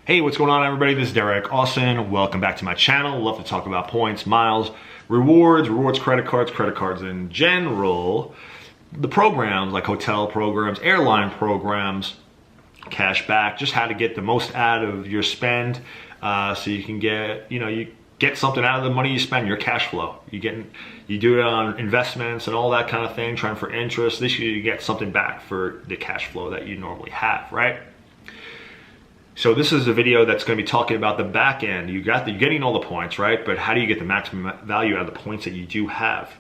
Hey, what's going on, everybody? This is Derek Austin. Welcome back to my channel. Love to talk about points, miles, rewards, credit cards in general, the programs like hotel programs, airline programs, cash back, just how to get the most out of your spend, so you can get, you get something out of the money you spend, your cash flow. You do it on investments and all that kind of thing, trying for interest. This year you get something back for the cash flow that you normally have, right? So this is a video that's going to be talking about the back end. You're getting all the points, right? But how do you get the maximum value out of the points that you do have?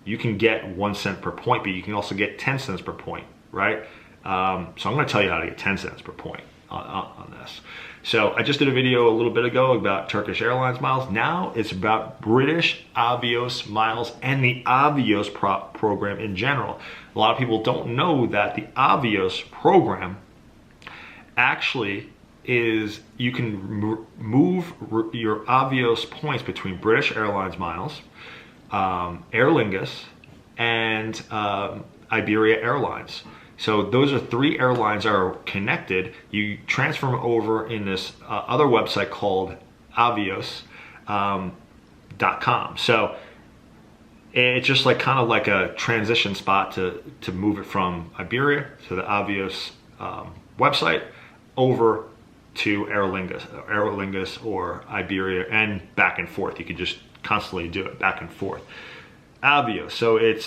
You can get 1 cent per point, but you can also get 10 cents per point, right? So I'm going to tell you how to get 10 cents per point on this. So I just did a video a little bit ago about Turkish Airlines miles. Now it's about British Avios miles and the Avios program in general. A lot of people don't know that the Avios program actually is you can move your Avios points between British Airlines miles, Aer Lingus, and Iberia Airlines. So those are 3 airlines that are connected. You transfer them over in this other website called Avios.com. So it's just like kind of like a transition spot to move it from Iberia to the Avios website over to Aer Lingus or Iberia, and back and forth. You could just constantly do it back and forth. Avios. So it's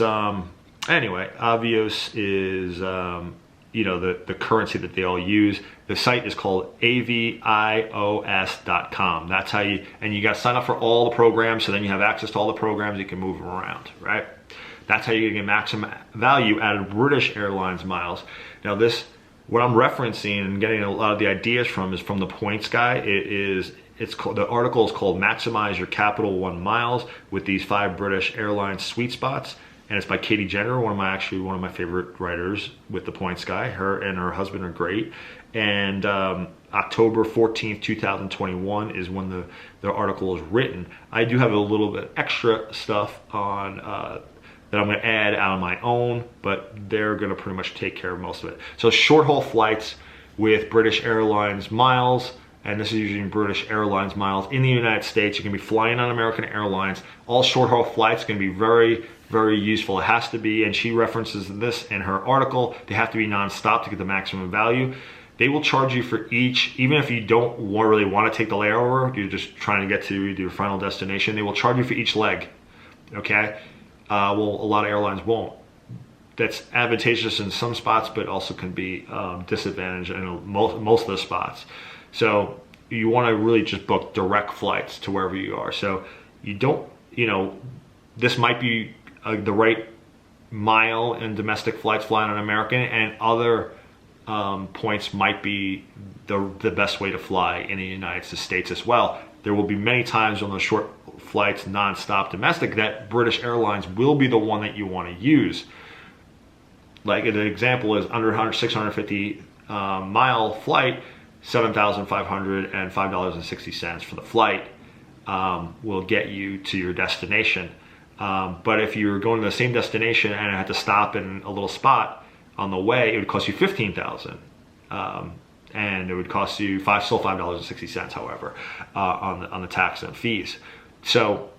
anyway, Avios is the currency that they all use. The site is called avios.com. That's how you got to sign up for all the programs, so then you have access to all the programs. You can move them around, right? That's how you're gonna get maximum value out of British Airlines miles. Now what I'm referencing and getting a lot of the ideas from is from the points guy. The article is called "Maximize Your CapitalOne Miles with these 5 British Airlines Sweet Spots," and it's by Katie Jenner, one of my favorite writers with the points guy. Her and her husband are great. And October 14th, 2021 is when the article is written. I do have a little bit extra stuff on that I'm going to add out on my own, but they're going to pretty much take care of most of it. So short haul flights with British Airlines miles, and this is using British Airlines miles in the United States. You can be flying on American Airlines. All short haul flights can be very, very useful. It has to be, and she references this in her article, they have to be nonstop to get the maximum value. They will charge you for each, even if you don't really want to take the layover, you're just trying to get to your final destination, they will charge you for each leg, okay? Well, a lot of airlines won't. That's advantageous in some spots, but also can be disadvantaged in most of the spots. So you want to really just book direct flights to wherever you are. So you don't, this might be the right mile in domestic flights flying on American, and other points might be the best way to fly in the United States as well. There will be many times on those short flights, non-stop domestic, that British Airlines will be the one that you want to use. Like an example is under 650 mile flight, $7,505.60 for the flight will get you to your destination. But if you're going to the same destination and I had to stop in a little spot on the way, it would cost you $15,000. And it would cost you still $5.60, however, on the tax and fees. So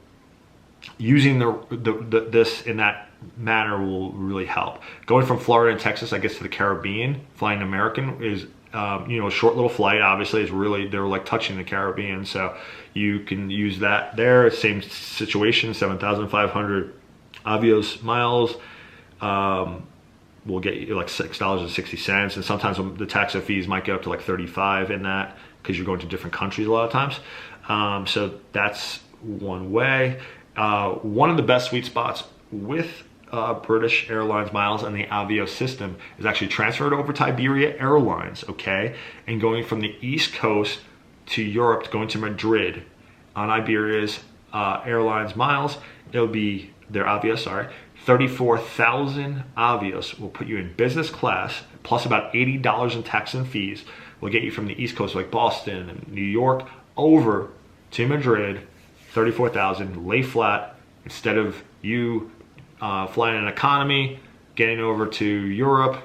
using this in that manner will really help. Going from Florida and Texas, I guess, to the Caribbean, flying American is a short little flight. Obviously, they're like touching the Caribbean, so you can use that there. Same situation, 7,500 Avios miles. Will get you like $6.60, and sometimes the tax and fees might get up to like 35 in that, because you're going to different countries a lot of times. So that's one way. One of the best sweet spots with British Airlines miles and the Avios system is actually transferred over to Iberia Airlines, okay? And going from the East Coast to Europe, going to Madrid on Iberia's Airlines miles, it'll be their Avios, sorry. 34,000 Avios will put you in business class, plus about $80 in tax and fees. Will get you from the East Coast, like Boston and New York, over to Madrid. 34,000, lay flat, instead of you flying an economy, getting over to Europe,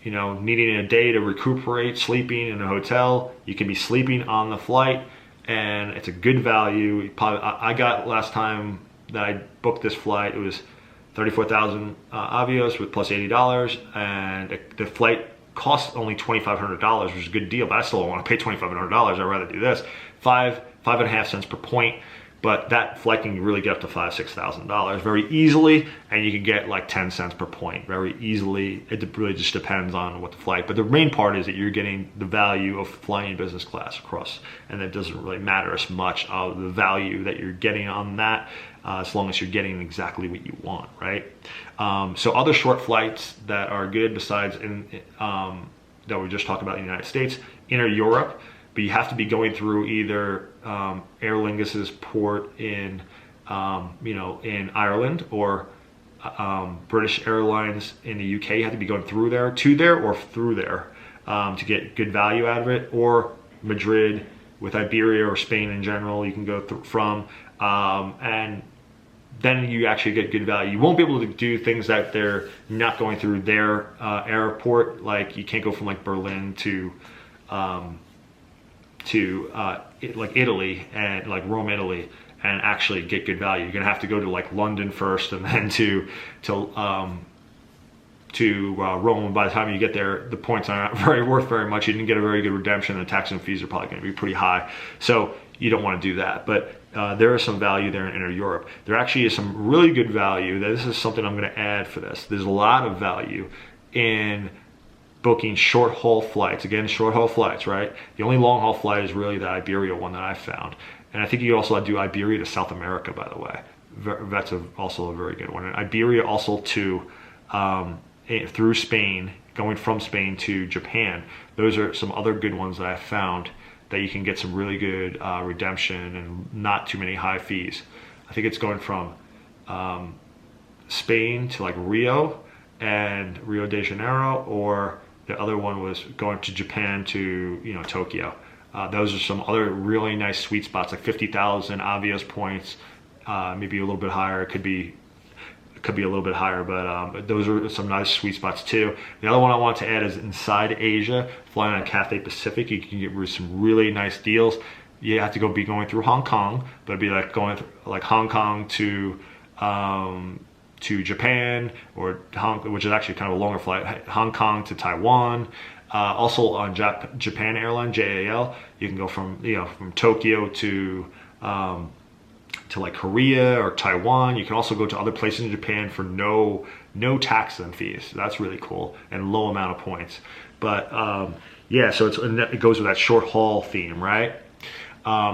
you know, needing a day to recuperate, sleeping in a hotel, you can be sleeping on the flight, and it's a good value. Probably, I got last time that I booked this flight, it was 34,000 Avios with plus $80, and the flight cost only $2,500, which is a good deal, but I still don't want to pay $2,500. I'd rather do this. 5.5 cents per point, but that flight can really get up to $5,000-6,000 very easily, and you can get like 10 cents per point very easily. It really just depends on what the flight, but the main part is that you're getting the value of flying business class across, and it doesn't really matter as much of the value that you're getting on that, as long as you're getting exactly what you want, right? So other short flights that are good besides that we just talked about in the United States, inner Europe, but you have to be going through either Aer Lingus' port in, you know, in Ireland, or British Airlines in the UK. You have to be going through there, to there, or through there to get good value out of it, or Madrid with Iberia or Spain in general. You can go from, and then you actually get good value. You won't be able to do things that they're not going through their airport. Like you can't go from like Berlin to like Italy, and like Rome, Italy, and actually get good value. You're gonna have to go to like London first, and then to Rome. By the time you get there, the points are not worth very much. You didn't get a very good redemption, and the tax and fees are probably going to be pretty high. So you don't want to do that. But there is some value there in inner Europe. There actually is some really good value. This is something I'm going to add for this. There's a lot of value in booking short haul flights. Again, short haul flights, right? The only long haul flight is really the Iberia one that I found. And I think you also do Iberia to South America, by the way. That's also a very good one. And Iberia also to through Spain, going from Spain to Japan. Those are some other good ones that I found that you can get some really good redemption and not too many high fees. I think it's going from Spain to like Rio and Rio de Janeiro, or the other one was going to Japan to, you know, Tokyo. Those are some other really nice sweet spots, like 50,000 Avios points, maybe a little bit higher. It could be a little bit higher, but those are some nice sweet spots too. The other one I want to add is inside Asia, flying on Cathay Pacific. You can get some really nice deals. You have to be going through Hong Kong, but it'd be like going through, like Hong Kong to Japan, or which is actually kind of a longer flight, Hong Kong to Taiwan. Also on Japan Airline, JAL, you can go from, you know, from Tokyo to like Korea or Taiwan. You can also go to other places in Japan for no tax and fees. So that's really cool, and low amount of points. But yeah, so it goes with that short haul theme, right?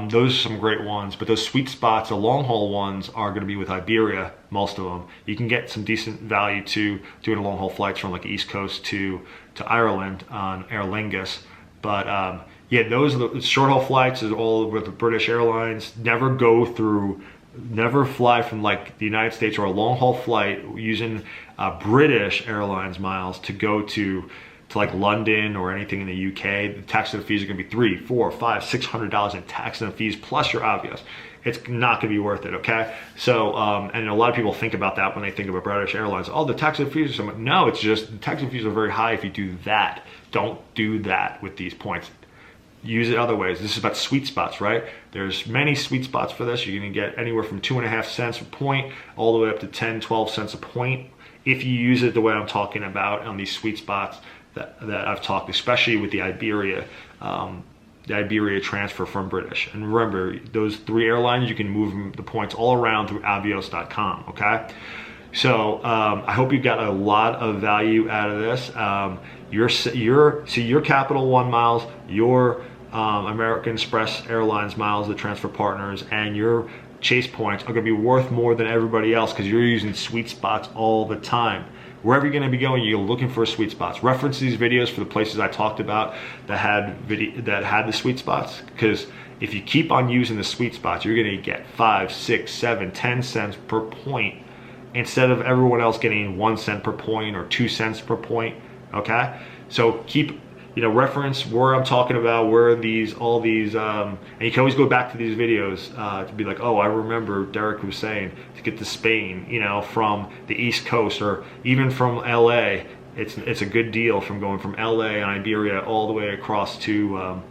Those are some great ones, but those sweet spots, the long haul ones, are going to be with Iberia, most of them. You can get some decent value to doing long haul flights from like the East Coast to Ireland on Aer Lingus. But yeah, those are the short haul flights is all with the British Airlines. Never fly from like the United States or a long haul flight using British Airlines miles to go to like London or anything in the UK. The tax and fees are going to be $300, $400, $500, $600 in tax and fees plus your Avios. It's not going to be worth it, okay? So, and a lot of people think about that when they think about British Airlines. Oh, the tax and fees are so much. No, it's just the tax and fees are very high if you do that. Don't do that with these points. Use it other ways. This is about sweet spots, right? There's many sweet spots for this. You're going to get anywhere from 2.5 cents a point all the way up to 10, 12 cents a point if you use it the way I'm talking about on these sweet spots that I've talked, especially with the Iberia transfer from British. And remember, those 3 airlines, you can move the points all around through avios.com, okay? So I hope you got a lot of value out of this. Your CapitalOne miles, your American Express Airlines miles, the transfer partners, and your Chase points are going to be worth more than everybody else because you're using sweet spots all the time. Wherever you're going to be going, you're looking for sweet spots. Reference these videos for the places I talked about that had the sweet spots, because if you keep on using the sweet spots, you're going to get 5, 6, 7, 10 cents per point instead of everyone else getting 1 cent per point or 2 cents per point. Okay, so keep, reference where I'm talking about, where all these, and you can always go back to these videos to be like, oh, I remember Derek was saying to get to Spain, from the East Coast or even from LA, it's a good deal from going from LA and Iberia all the way across to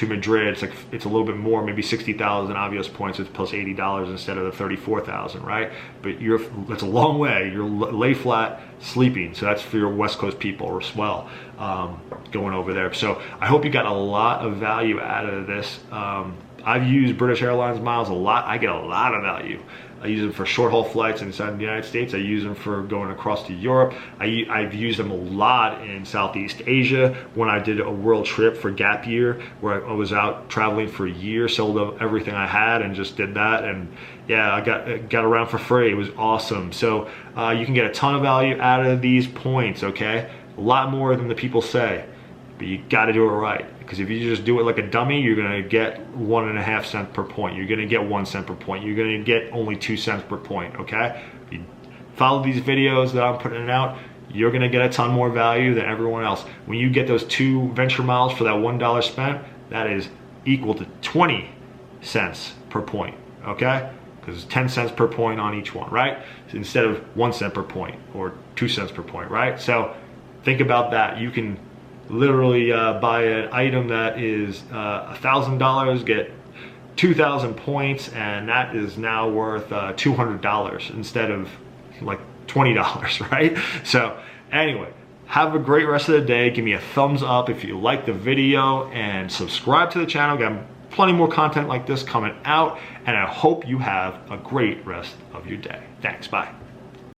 Madrid. It's a little bit more, maybe 60,000 Avios points plus $80 instead of the 34,000, right? But that's a long way. You're lay flat sleeping, so that's for your West Coast people as well, going over there. So I hope you got a lot of value out of this. I've used British Airlines miles a lot. I get a lot of value. I use them for short haul flights inside the United States. I use them for going across to Europe. I've used them a lot in Southeast Asia when I did a world trip for gap year, where I was out traveling for a year, sold up everything I had and just did that. And yeah, I got around for free. It was awesome. So you can get a ton of value out of these points, okay? A lot more than the people say, but you gotta do it right. Because if you just do it like a dummy, you're gonna get 1.5 cents per point. You're gonna get 1 cent per point. You're gonna get only 2 cents per point, okay? If you follow these videos that I'm putting out, you're gonna get a ton more value than everyone else. When you get those 2 venture miles for that $1 spent, that is equal to 20 cents per point, okay? Because it's 10 cents per point on each one, right? So instead of 1 cent per point or 2 cents per point, right? So think about that. You can literally buy an item that is $1,000, get 2,000 points, and that is now worth $200 instead of like $20, right? So anyway, have a great rest of the day. Give me a thumbs up if you like the video, and subscribe to the channel. Got plenty more content like this coming out, and I hope you have a great rest of your day. Thanks, bye.